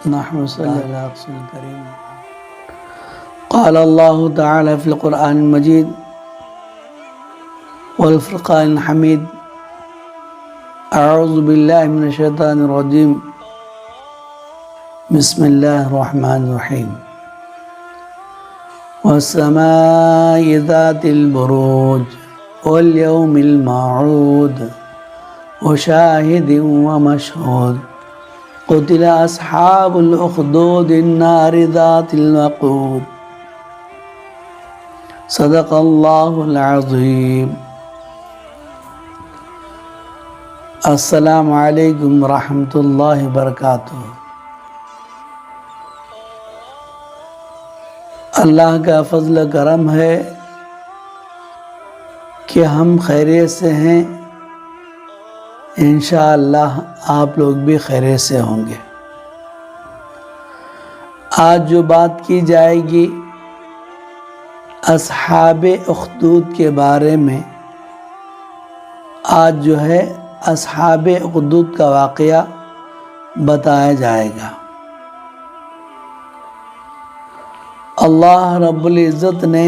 نحمد صلی اللہ علیہ وسلم کریم. قال اللہ تعالی فی القرآن المجید والفرقان الحمید. اعوذ باللہ من الشیطان الرجیم. بسم اللہ الرحمن الرحیم. والسماء ذات البروج واليوم الموعود وشاهد ومشهود قتل أصحاب الأخدود النار ذات الوقود. صدق اللہ العظیم. السلام علیکم ورحمۃ اللہ وبرکاتہ. اللہ کا فضل و کرم ہے کہ ہم خیریت سے ہیں. انشاءاللہ آپ لوگ بھی خیریت سے ہوں گے. آج جو بات کی جائے گی اصحاب اخدود کے بارے میں. آج جو ہے اصحاب اخدود کا واقعہ بتایا جائے گا. اللہ رب العزت نے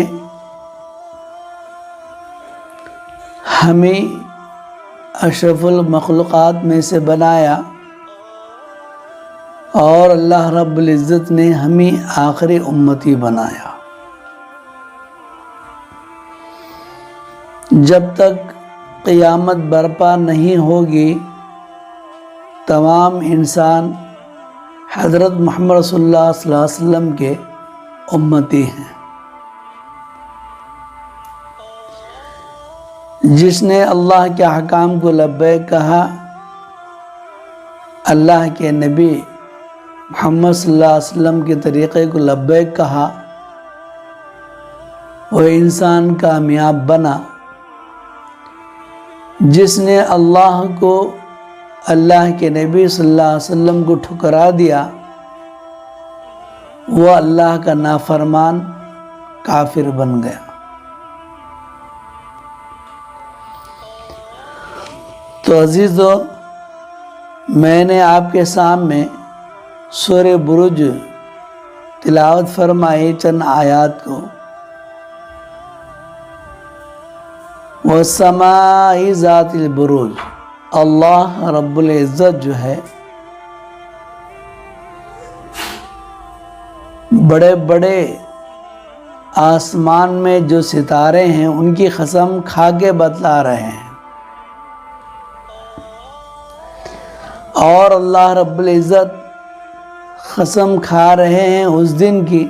ہمیں اشرف المخلوقات میں سے بنایا اور اللہ رب العزت نے ہمیں آخری امتی بنایا. جب تک قیامت برپا نہیں ہوگی تمام انسان حضرت محمد رسول اللہ صلی اللہ علیہ وسلم کے امتی ہیں. جس نے اللہ کے احکام کو لبیک کہا، اللہ کے نبی محمد صلی اللہ علیہ وسلم کے طریقے کو لبیک کہا، وہ انسان کامیاب بنا. جس نے اللہ کو، اللہ کے نبی صلی اللہ علیہ وسلم کو ٹھکرا دیا، وہ اللہ کا نافرمان کافر بن گیا. تو عزیزو، میں نے آپ کے سامنے سورہ برج تلاوت فرمائی چند آیات کو. والسماء ذات البروج. اللہ رب العزت جو ہے بڑے بڑے آسمان میں جو ستارے ہیں ان کی قسم کھا کے بتلا رہے ہیں. اور اللہ رب العزت قسم کھا رہے ہیں اس دن کی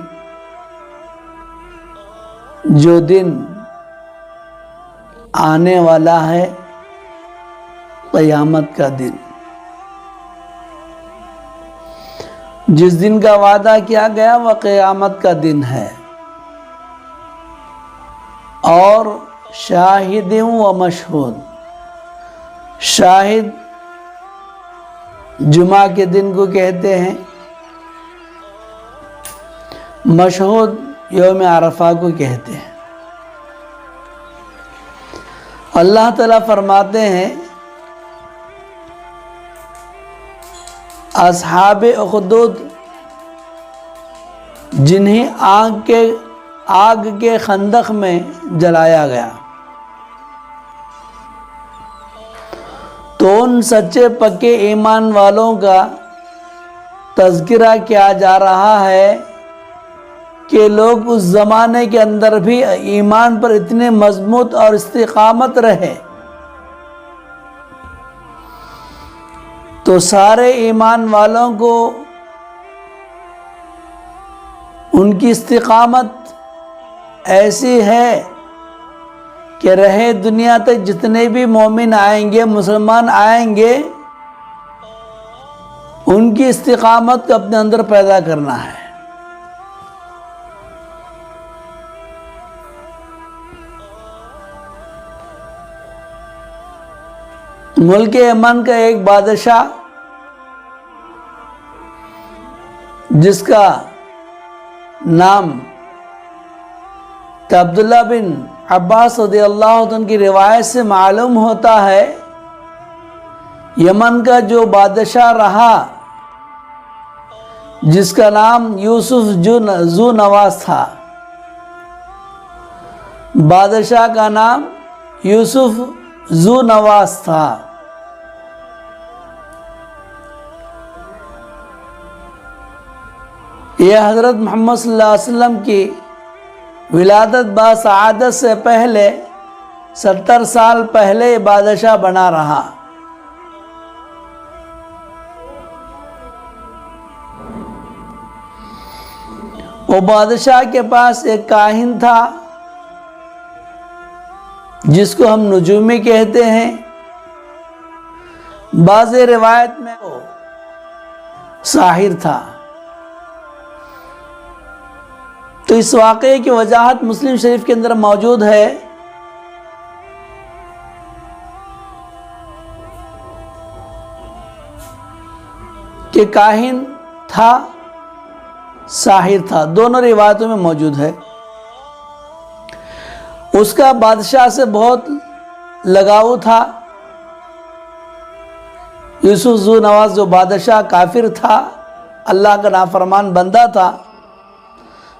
جو دن آنے والا ہے، قیامت کا دن. جس دن کا وعدہ کیا گیا وہ قیامت کا دن ہے. اور شاہد و مشہود. شاہد جمعہ کے دن کو کہتے ہیں، مشہود یوم عرفہ کو کہتے ہیں. اللہ تعالیٰ فرماتے ہیں اصحاب اخدود جنہیں آگ کے خندق میں جلایا گیا، تو ان سچے پکے ایمان والوں کا تذکرہ کیا جا رہا ہے کہ لوگ اس زمانے کے اندر بھی ایمان پر اتنے مضبوط اور استقامت رہے. تو سارے ایمان والوں کو ان کی استقامت ایسی ہے کہ رہے دنیا تک جتنے بھی مومن آئیں گے، مسلمان آئیں گے، ان کی استقامت کو اپنے اندر پیدا کرنا ہے. ملک یمن کا ایک بادشاہ جس کا نام عبداللہ بن عباس رضی اللہ عنہ کی روایت سے معلوم ہوتا ہے، یمن کا جو بادشاہ رہا جس کا نام یوسف ذو نواز تھا. بادشاہ کا نام یوسف ذو نواز تھا. یہ حضرت محمد صلی اللہ علیہ وسلم کی ولادت باسعادت سے پہلے 70 سال پہلے یہ بادشاہ بنا رہا. وہ بادشاہ کے پاس ایک کاہن تھا جس کو ہم نجومی کہتے ہیں. بعض روایت میں وہ ساحر تھا. تو اس واقعے کی وضاحت مسلم شریف کے اندر موجود ہے. کہ کاہن تھا، ساحر تھا، دونوں روایتوں میں موجود ہے. اس کا بادشاہ سے بہت لگاؤ تھا. یوسف ذو نواز جو بادشاہ کافر تھا، اللہ کا نافرمان بندہ تھا،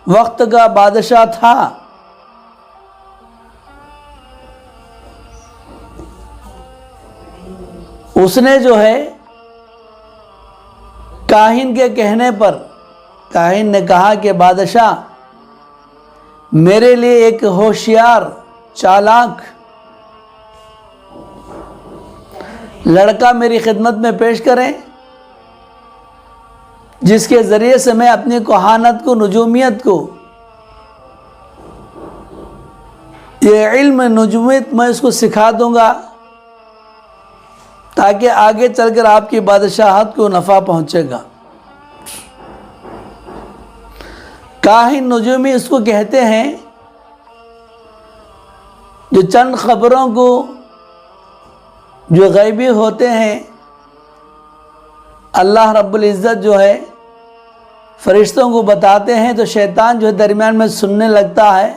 وقت کا بادشاہ تھا. اس نے جو ہے کاہن کے کہنے پر، کاہن نے کہا کہ بادشاہ میرے لیے ایک ہوشیار چالاک لڑکا میری خدمت میں پیش کریں جس کے ذریعے سے میں اپنی کہانت کو، نجومیت کو، یہ علم نجومیت میں اس کو سکھا دوں گا تاکہ آگے چل کر آپ کی بادشاہت کو نفع پہنچے گا. کاہن نجومی اس کو کہتے ہیں جو چند خبروں کو جو غیبی ہوتے ہیں اللہ رب العزت جو ہے فرشتوں کو بتاتے ہیں تو شیطان جو ہے درمیان میں سننے لگتا ہے.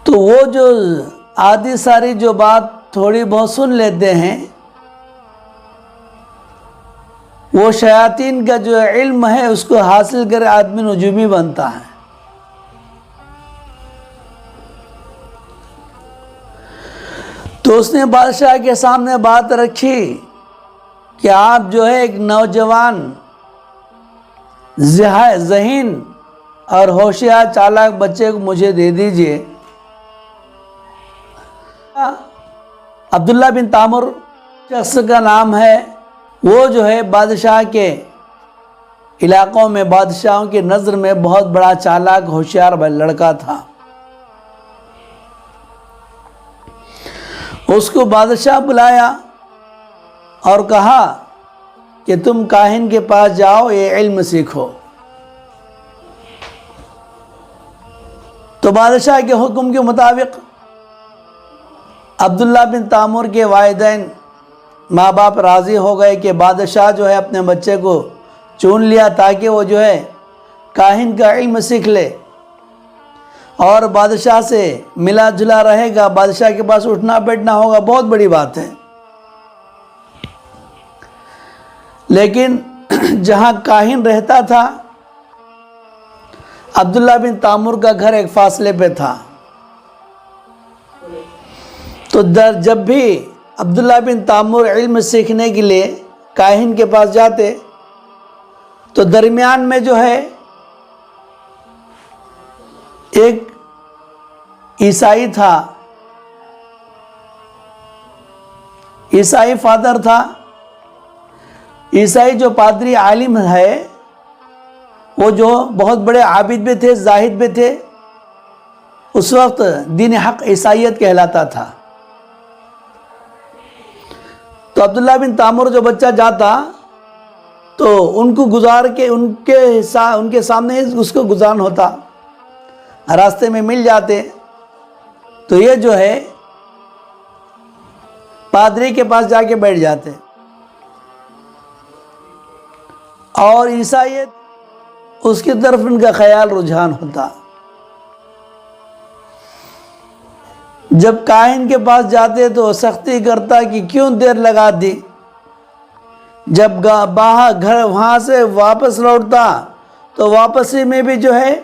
تو وہ جو آدھی ساری جو بات تھوڑی بہت سن لیتے ہیں، وہ شیاطین کا جو علم ہے اس کو حاصل کر آدمی نجومی بنتا ہے. تو اس نے بادشاہ کے سامنے بات رکھی کہ آپ جو ہے ایک نوجوان ذہین اور ہوشیار چالاک بچے کو مجھے دے دیجئے. عبداللہ بن تامر شخص کا نام ہے. وہ جو ہے بادشاہ کے علاقوں میں، بادشاہوں کی نظر میں بہت بڑا چالاک ہوشیار لڑکا تھا. اس کو بادشاہ بلایا اور کہا کہ تم کاہن کے پاس جاؤ، یہ علم سیکھو. تو بادشاہ کے حکم کے مطابق عبداللہ بن تامر کے والدین، ماں باپ راضی ہو گئے کہ بادشاہ جو ہے اپنے بچے کو چن لیا تاکہ وہ جو ہے کاہن کا علم سیکھ لے اور بادشاہ سے ملا جلا رہے گا، بادشاہ کے پاس اٹھنا بیٹھنا ہوگا. بہت بڑی بات ہے. لیکن جہاں کاہن رہتا تھا عبداللہ بن تامر کا گھر ایک فاصلے پہ تھا. تو جب بھی عبداللہ بن تامر علم سیکھنے کے لیے کاہن کے پاس جاتے تو درمیان میں جو ہے ایک عیسائی تھا، عیسائی فادر تھا. عیسائی جو پادری عالم ہے وہ جو بہت بڑے عابد بھی تھے، زاہد بھی تھے. اس وقت دین حق عیسائیت کہلاتا تھا. تو عبداللہ بن تامر جو بچہ جاتا تو ان کو گزار کے ان کے سامنے اس کو گزارن ہوتا، راستے میں مل جاتے. تو یہ جو ہے پادری کے پاس جا کے بیٹھ جاتے اور عیسائیت اس کی طرف ان کا خیال رجحان ہوتا. جب کاہن کے پاس جاتے تو سختی کرتا کہ کیوں دیر لگا دی، جب باہر گھر وہاں سے واپس لوٹتا تو واپسی میں بھی جو ہے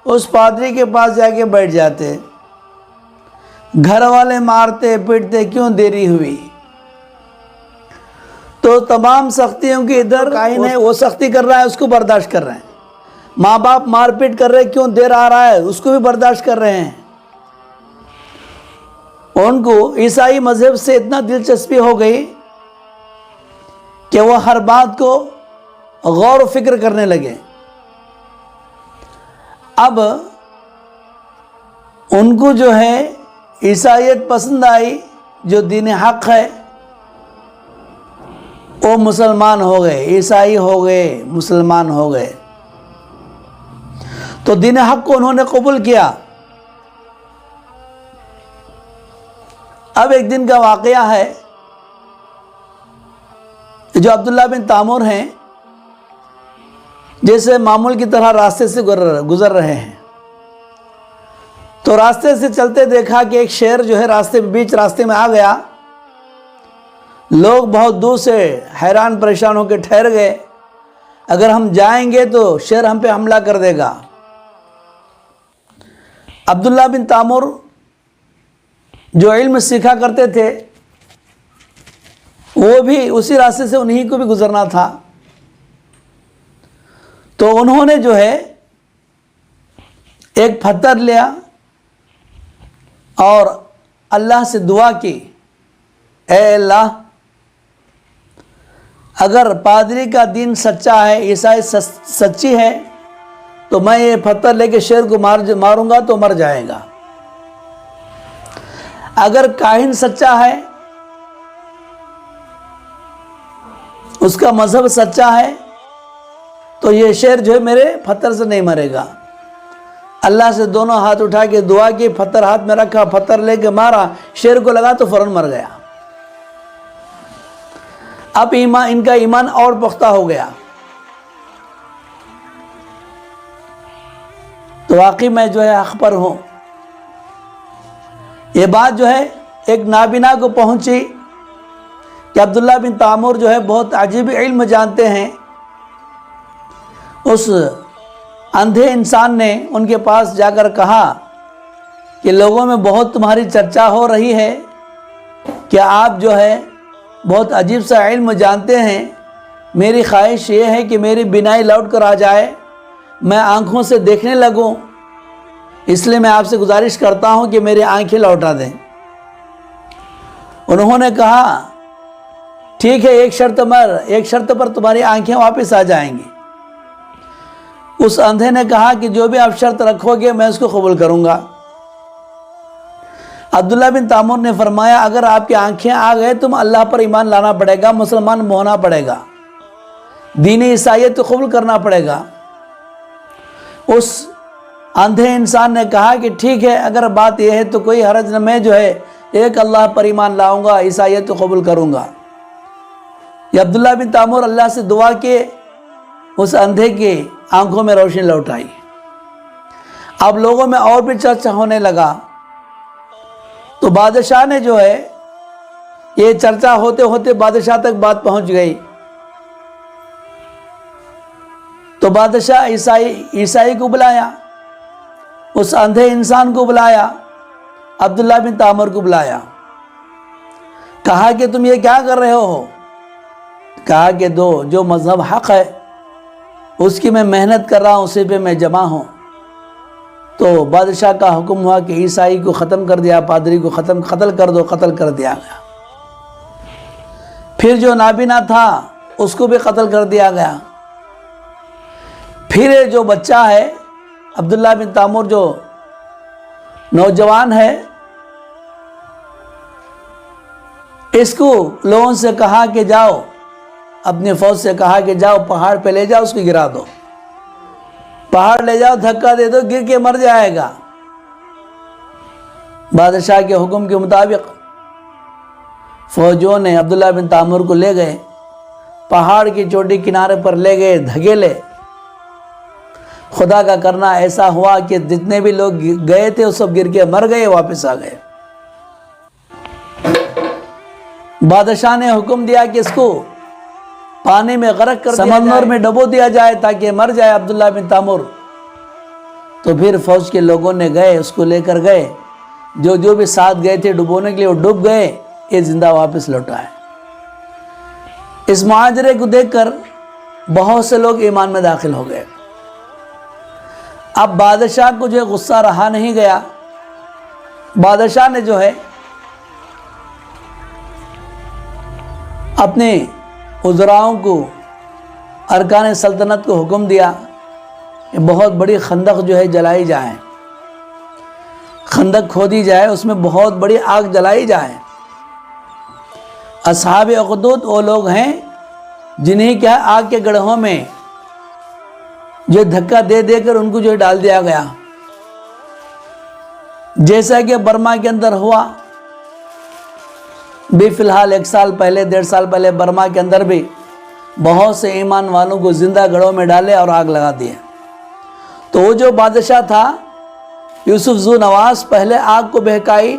اس پادری کے پاس جا کے بیٹھ جاتے. گھر والے مارتے پیٹتے، کیوں دیری ہوئی؟ تو تمام سختیوں کی ادھر کائن ہے، وہ سختی کر رہا ہے، اس کو برداشت کر رہے ہیں. ماں باپ مار پیٹ کر رہے، کیوں دیر آ رہا ہے، اس کو بھی برداشت کر رہے ہیں. ان کو عیسائی مذہب سے اتنا دلچسپی ہو گئی کہ وہ ہر بات کو غور و فکر کرنے لگے. اب ان کو جو ہے عیسائیت پسند آئی، جو دین حق ہے. وہ مسلمان ہو گئے، عیسائی ہو گئے، مسلمان ہو گئے. تو دین حق کو انہوں نے قبول کیا. اب ایک دن کا واقعہ ہے، جو عبداللہ بن تامر ہیں، جیسے معمول کی طرح راستے سے گزر رہے ہیں. تو راستے سے چلتے دیکھا کہ ایک شیر جو ہے بیچ راستے میں آ گیا. لوگ بہت دور سے حیران پریشان ہو کے ٹھہر گئے، اگر ہم جائیں گے تو شیر ہم پہ حملہ کر دے گا. عبداللہ بن تامر جو علم سیکھا کرتے تھے، وہ بھی اسی راستے سے انہی کو بھی گزرنا تھا. تو انہوں نے جو ہے ایک پتھر لیا اور اللہ سے دعا کی، اے اللہ، اگر پادری کا دین سچا ہے، عیسائی سچی ہے، تو میں یہ پتھر لے کے شیر کو ماروں گا تو مر جائے گا. اگر کاہن سچا ہے، اس کا مذہب سچا ہے، تو یہ شیر جو ہے میرے پتھر سے نہیں مرے گا. اللہ سے دونوں ہاتھ اٹھا کے دعا کی، پتھر ہاتھ میں رکھا، پتھر لے کے مارا، شیر کو لگا تو فوراً مر گیا. اب ان کا ایمان اور پختہ ہو گیا. تو واقعی میں جو ہے حق پر ہوں. یہ بات جو ہے ایک نابینا کو پہنچی کہ عبداللہ بن تامر جو ہے بہت عجیب علم جانتے ہیں. اس اندھے انسان نے ان کے پاس جا کر کہا کہ لوگوں میں بہت تمہاری چرچا ہو رہی ہے کہ آپ جو ہے بہت عجیب سا علم جانتے ہیں. میری خواہش یہ ہے کہ میری بینائی لوٹ کر آ جائے، میں آنکھوں سے دیکھنے لگوں، اس لیے میں آپ سے گزارش کرتا ہوں کہ میری آنکھیں لوٹا دیں. انہوں نے کہا ٹھیک ہے، ایک شرط پر تمہاری آنکھیں واپس آ جائیں گی. اس اندھے نے کہا کہ جو بھی آپ شرط رکھو گے میں اس کو قبول کروں گا. عبداللہ بن تامر نے فرمایا اگر آپ کی آنکھیں آ گئے تم اللہ پر ایمان لانا پڑے گا، مسلمان ہونا پڑے گا، دین عیسائیت قبول کرنا پڑے گا. اس اندھے انسان نے کہا کہ ٹھیک ہے، اگر بات یہ ہے تو کوئی حرج نہ، میں جو ہے ایک اللہ پر ایمان لاؤں گا، عیسائیت قبول کروں گا. یہ عبداللہ بن تامر اللہ سے دعا کے اس اندھے کی آنکھوں میں روشنی لوٹ آئی. اب لوگوں میں اور بھی چرچا ہونے لگا. تو بادشاہ نے جو ہے یہ چرچا ہوتے ہوتے بادشاہ تک بات پہنچ گئی. تو بادشاہ عیسائی کو بلایا، اس اندھے انسان کو بلایا، عبداللہ بن تامر کو بلایا. کہا کہ تم یہ کیا کر رہے ہو؟ کہا کہ جو مذہب حق ہے اس کی میں محنت کر رہا ہوں، اسی پہ میں جمع ہوں. تو بادشاہ کا حکم ہوا کہ عیسائی کو ختم کر دیا، پادری کو قتل کر دو. قتل کر دیا گیا. پھر جو نابینا تھا اس کو بھی قتل کر دیا گیا. پھر جو بچہ ہے عبداللہ بن تامر، جو نوجوان ہے، اس کو لوگوں سے کہا کہ جاؤ، اپنی فوج سے کہا کہ جاؤ پہاڑ پہ لے جاؤ، اس کو گرا دو. پہاڑ لے جاؤ، دھکا دے دو، گر کے مر جائے گا. بادشاہ کے حکم کے مطابق فوجوں نے عبداللہ بن تامر کو لے گئے، پہاڑ کی چوٹی کنارے پر لے گئے، دھکیلے. خدا کا کرنا ایسا ہوا کہ جتنے بھی لوگ گئے تھے وہ سب گر کے مر گئے، واپس آ گئے. بادشاہ نے حکم دیا کہ اس کو پانی میں غرق کر دیا جائے، سمندر میں ڈبو دیا جائے تاکہ مر جائے عبداللہ بن تامر۔ تو پھر فوج کے لوگوں نے گئے، اس کو لے کر گئے، جو بھی ساتھ گئے تھے ڈبونے کے لیے وہ ڈوب گئے، یہ زندہ واپس لوٹا ہے۔ اس معاجرے کو دیکھ کر بہت سے لوگ ایمان میں داخل ہو گئے۔ اب بادشاہ کو جو غصہ رہا نہیں گیا، بادشاہ نے جو ہے اپنے وزراؤں کو، ارکان سلطنت کو حکم دیا کہ بہت بڑی خندق جو ہے جلائی جائے، خندق کھودی جائے، اس میں بہت بڑی آگ جلائی جائے۔ اصحاب اخدود وہ لوگ ہیں جنہیں کیا آگ کے گڑھوں میں جو دھکا دے دے کر ان کو جو ڈال دیا گیا، جیسا کہ برما کے اندر ہوا بھی۔ فی الحال 1 سال پہلے 1.5 سال پہلے برما کے اندر بھی بہت سے ایمان والوں کو زندہ گڑھوں میں ڈالے اور آگ لگا دیے۔ تو وہ جو بادشاہ تھا یوسف ذو نواس، پہلے آگ کو بہکائی،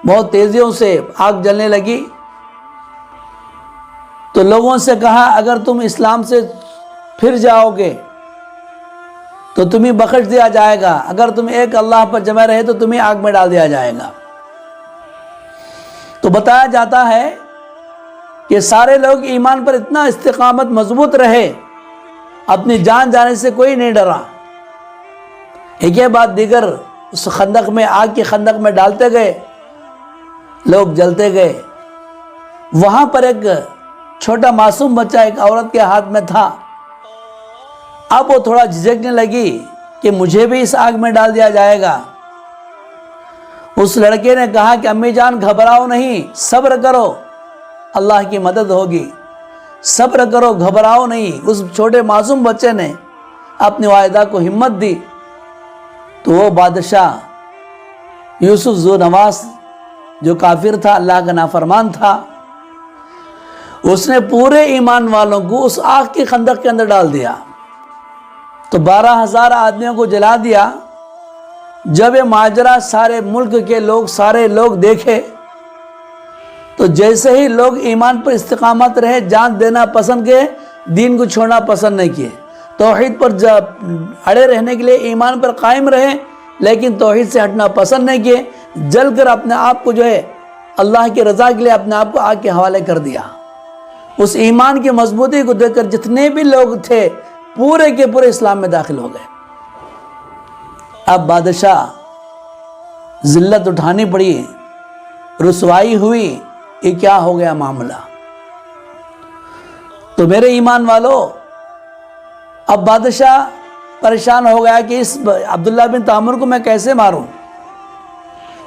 بہت تیزیوں سے آگ جلنے لگی، تو لوگوں سے کہا اگر تم اسلام سے پھر جاؤ گے تو تمہیں بخش دیا جائے گا، اگر تم ایک اللہ پر جمع رہے تو تمہیں آگ میں ڈال دیا جائے گا۔ تو بتایا جاتا ہے کہ سارے لوگ ایمان پر اتنا استقامت مضبوط رہے، اپنی جان جانے سے کوئی نہیں ڈرا۔ ایک یہ بات دیگر اس خندق میں، آگ کی خندق میں ڈالتے گئے، لوگ جلتے گئے۔ وہاں پر ایک چھوٹا معصوم بچہ ایک عورت کے ہاتھ میں تھا۔ اب وہ تھوڑا جھجکنے لگی کہ مجھے بھی اس آگ میں ڈال دیا جائے گا۔ اس لڑکے نے کہا کہ امی جان گھبراؤ نہیں، صبر کرو، اللہ کی مدد ہوگی، صبر کرو، گھبراؤ نہیں۔ اس چھوٹے معصوم بچے نے اپنی والدہ کو ہمت دی۔ تو وہ بادشاہ یوسف ذو نواس جو کافر تھا، اللہ کا نافرمان تھا، اس نے پورے ایمان والوں کو اس آگ کی خندق کے اندر ڈال دیا۔ تو 12,000 آدمیوں کو جلا دیا۔ جب یہ ماجرا سارے ملک کے لوگ، سارے لوگ دیکھے تو جیسے ہی لوگ ایمان پر استقامت رہے، جان دینا پسند کیے، دین کو چھوڑنا پسند نہیں کیے، توحید پر اڑے رہنے کے لیے ایمان پر قائم رہے لیکن توحید سے ہٹنا پسند نہیں کیے، جل کر اپنے آپ کو جو ہے اللہ کی رضا کے لیے اپنے آپ کو آگ کے حوالے کر دیا۔ اس ایمان کی مضبوطی کو دیکھ کر جتنے بھی لوگ تھے پورے کے پورے اسلام میں داخل ہو گئے۔ اب بادشاہ ذلت اٹھانی پڑی، رسوائی ہوئی، یہ کیا ہو گیا معاملہ۔ تو میرے ایمان والو، اب بادشاہ پریشان ہو گیا کہ اس عبداللہ بن تامر کو میں کیسے ماروں۔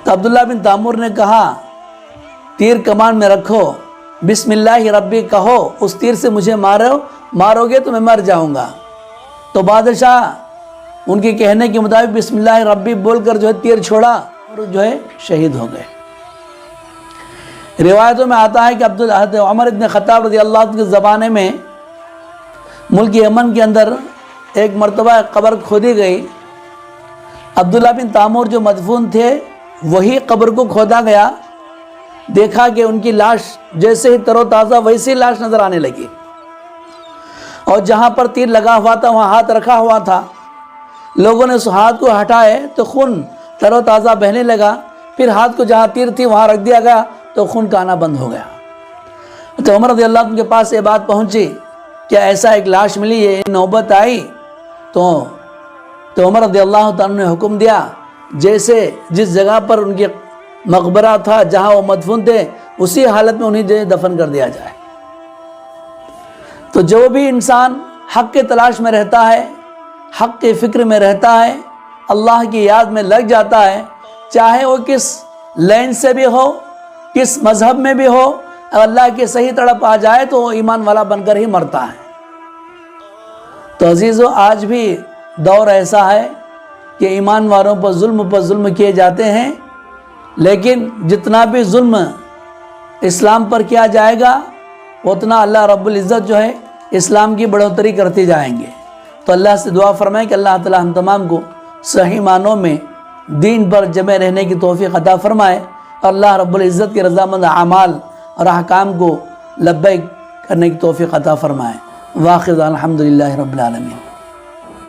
تو عبداللہ بن تامر نے کہا تیر کمان میں رکھو، بسم اللہ ربی کہو، اس تیر سے مجھے مارو گے تو میں مر جاؤں گا۔ تو بادشاہ ان کے کہنے کے مطابق بسم اللہ ربی بول کر جو ہے تیر چھوڑا اور جو ہے شہید ہو گئے۔ روایتوں میں آتا ہے کہ حضرت عمر بن خطاب رضی اللہ عنہ کے زمانے میں ملک یمن کے اندر ایک مرتبہ قبر کھودی گئی۔ عبداللہ بن تامر جو مدفون تھے وہی قبر کو کھودا گیا، دیکھا کہ ان کی لاش جیسے ہی تر و تازہ ویسی لاش نظر آنے لگی، اور جہاں پر تیر لگا ہوا تھا وہاں ہاتھ رکھا ہوا تھا، لوگوں نے اس ہاتھ کو ہٹائے تو خون تر و تازہ بہنے لگا، پھر ہاتھ کو جہاں تیر تھی وہاں رکھ دیا گیا تو خون کا آنا بند ہو گیا۔ تو عمر رضی اللہ عنہ کے پاس یہ بات پہنچی کہ ایسا ایک لاش ملی، یہ نوبت آئی، تو عمر رضی اللہ عنہ نے حکم دیا جیسے جس جگہ پر ان کے مقبرہ تھا جہاں وہ مدفون تھے اسی حالت میں انہیں دفن کر دیا جائے۔ تو جو بھی انسان حق کے تلاش میں رہتا ہے، حق کے فکر میں رہتا ہے، اللہ کی یاد میں لگ جاتا ہے، چاہے وہ کس لائن سے بھی ہو، کس مذہب میں بھی ہو، اللہ کی صحیح طرف آ جائے تو وہ ایمان والا بن کر ہی مرتا ہے۔ تو عزیزو، آج بھی دور ایسا ہے کہ ایمان والوں پر ظلم کیے جاتے ہیں، لیکن جتنا بھی ظلم اسلام پر کیا جائے گا اتنا اللہ رب العزت جو ہے اسلام کی بڑھوتری کرتے جائیں گے۔ تو اللہ سے دعا فرمائیں کہ اللہ تعالی ہم تمام کو صحیح معنوں میں دین پر جمع رہنے کی توفیق عطا فرمائے، اور اللہ رب العزت کے رضامند اعمال اور احکام کو لبیک کرنے کی توفیق عطا فرمائے۔ واخر الحمدللہ رب العالمین۔